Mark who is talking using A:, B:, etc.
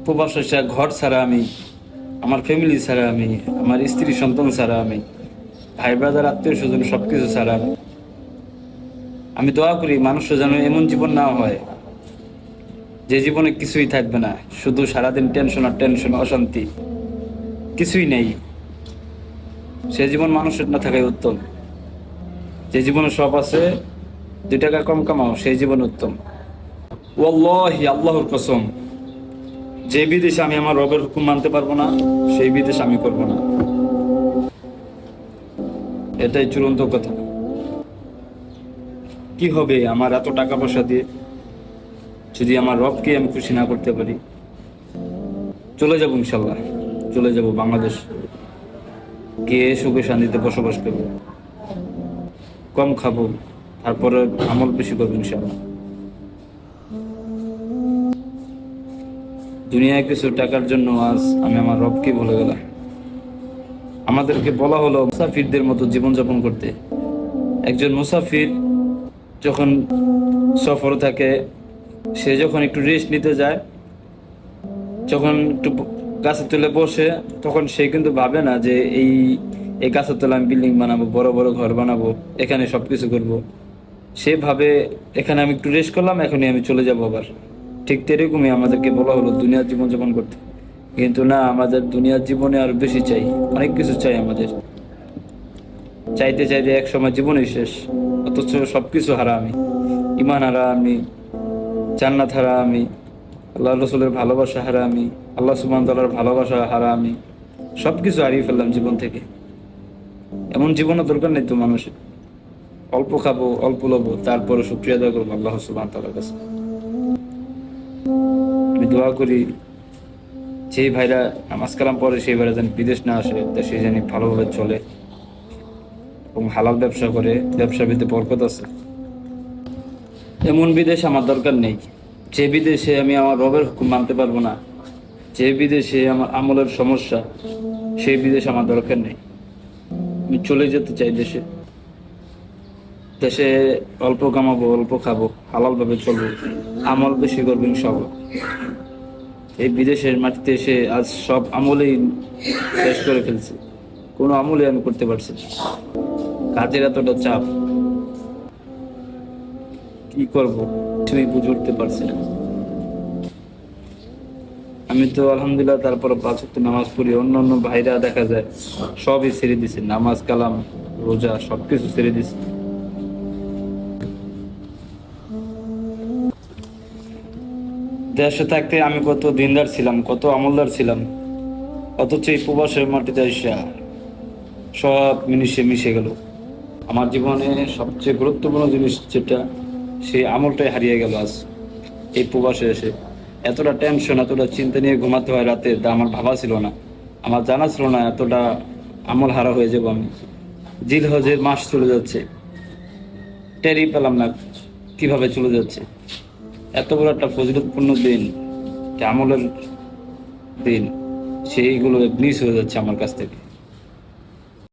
A: প্রবাস এসে ঘর ছাড়া আমি, আমার ফ্যামিলি ছাড়া আমি, আমার স্ত্রী সন্তান ছাড়া আমি, ভাই ব্রাদার আত্মীয় স্বজন সবকিছু ছাড়া আমি দোয়া করি মানুষের যেন এমন জীবন না হয় যে জীবনে কিছুই থাকবে না, শুধু সারাদিন টেনশন আর টেনশন, অশান্তি, কিছুই নেই। সে জীবন মানুষের না থাকাই উত্তম। যে জীবনে সব আছে, 2 টাকা কম কামাও, সেই জীবন উত্তম। ওয়াল্লাহি, আল্লাহর কসম, যে বিদেশে আমি আমার রবের হুকুম মানতে পারবো না, সেই বিদেশ আমি করব না। এটাই চূড়ান্ত কথা। কি হবে আমার এত টাকা পয়সা দিয়ে যদি আমার রবকে আমি খুশি না করতে পারি? চলে যাব ইনশাল্লাহ, চলে যাব বাংলাদেশ, গিয়ে সুখে শান্তিতে বসবাস করবো, কম খাবো, তারপরে আমল বেশি করবো ইনশাল্লাহ। দুনিয়ায় কিছু টাকার জন্য আজ আমি আমার রবকে ভুলে গেলাম। আমাদেরকে বলা হলো মুসাফিরদের মতো জীবনযাপন করতে। একজন মুসাফির যখন সফর থাকে, সে যখন একটু রেস্ট নিতে যায়, যখন একটু গাছের তলে বসে, তখন সে কিন্তু ভাবে না যে এই এই গাছের তলে আমি বিল্ডিং বানাবো, বড় বড় ঘর বানাবো, এখানে সবকিছু করব। সে ভাবে এখানে আমি একটু রেস্ট করলাম, এখনই আমি চলে যাব আবার। ঠিক তেরকমই আমাদেরকে বলা হলো দুনিয়ার জীবনযাপন করতে। কিন্তু না, আমাদের দুনিয়ার জীবনে আরো বেশি চাই, অনেক কিছু চাই আমাদের। চাইতে চাইতে এক সময় জীবনই শেষ, অথচ সবকিছু হারা আমি, ইমান হারা আমি, জান্নাত হারা আমি, আল্লাহ রসুলের ভালোবাসা হারা আমি, আল্লাহ সুবহানাহু ওয়া তাআলার ভালোবাসা হারা আমি, সবকিছু হারিয়ে ফেললাম জীবন থেকে। এমন জীবনের দরকার নেই তো মানুষের। অল্প খাবো, অল্প লবো, তারপরে শুকরিয়া আদায় করবো আল্লাহ সুবহানাহু ওয়া তাআলার কাছে। আমি দোয়া করি যেই ভাইরা নামাজ কালাম পড়ে, সেই ভাইরা যেন বিদেশ না আসে, দেশে যেন ভালোভাবে চলে এবং হালাল ব্যবসা করে, ব্যবসা ভিত্তিতে বরকত আছে। এমন বিদেশ আমার দরকার নেই যে বিদেশে আমি আমার রবের হুকুম মানতে পারবো না, যে বিদেশে আমার আমলের সমস্যা, সেই বিদেশ আমার দরকার নেই। আমি চলে যেতে চাই দেশে। দেশে অল্প কামাবো, অল্প খাবো, হালাল ভাবে চলবো, আমল বেশি করবো ইনশাআল্লাহ। এই বিদেশের মাটিতে এসে আজ সব আমলেই শেষ করে ফেলছি, কোনো আমলে আমি করতে পারছি না। কাজের এতটা চাপ, কি করব কিছুই বুঝে উঠতে পারছি না। আমি তো আলহামদুলিল্লাহ তারপর 5 ওয়াক্ত নামাজ পড়ি, অন্য অন্য ভাইরা দেখা যায় সবই ছেড়ে দিছে, নামাজ কালাম রোজা সবকিছু ছেড়ে দিছে। দেশে থাকতে আমি কত দিনদার ছিলাম, কত আমলদার ছিলাম, অথচ এই প্রবাসের মাটিতে এসে সব মিশে গেল। আমার জীবনে সবচেয়ে গুরুত্বপূর্ণ জিনিস যেটা, সেই আমলটাই হারিয়ে গেল আজ এই প্রবাসে এসে। এতটা টেনশন, এতটা চিন্তা নিয়ে ঘুমাতে হয় রাতে, তা আমার ভাবা ছিল না, আমার জানা ছিল না এতটা আমল হারা হয়ে যাবো আমি। জিলহজের মাস চলে যাচ্ছে, টেরই পেলাম না কিভাবে চলে যাচ্ছে। এত বড় একটা ফজিলতপূর্ণ দিন, আমলের দিন, সেইগুলো মিস হয়ে যাচ্ছে আমার কাছ থেকে।